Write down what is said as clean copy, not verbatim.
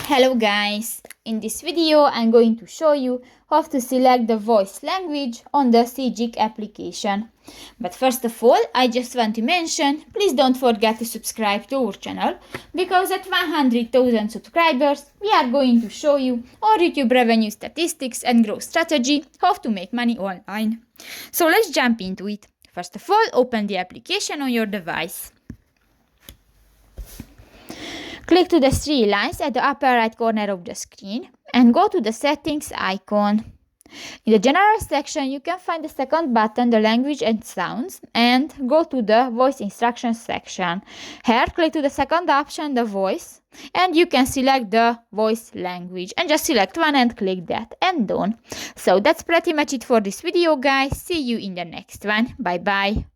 Hello guys, in this video I'm going to show you how to select the voice language on the Sygic application. But first of all, I just want to mention, please don't forget to subscribe to our channel, because at 100,000 subscribers we are going to show you our YouTube revenue statistics and growth strategy, how to make money online. So let's jump into it. First of all, open the application on your device. Click to the three lines at the upper right corner of the screen and go to the settings icon. In the general section, you can find the second button, the language and sounds, and go to the voice instructions section. Here, click to the second option, the voice, and you can select the voice language and just select one and click that and done. So that's pretty much it for this video, guys. See you in the next one. Bye bye.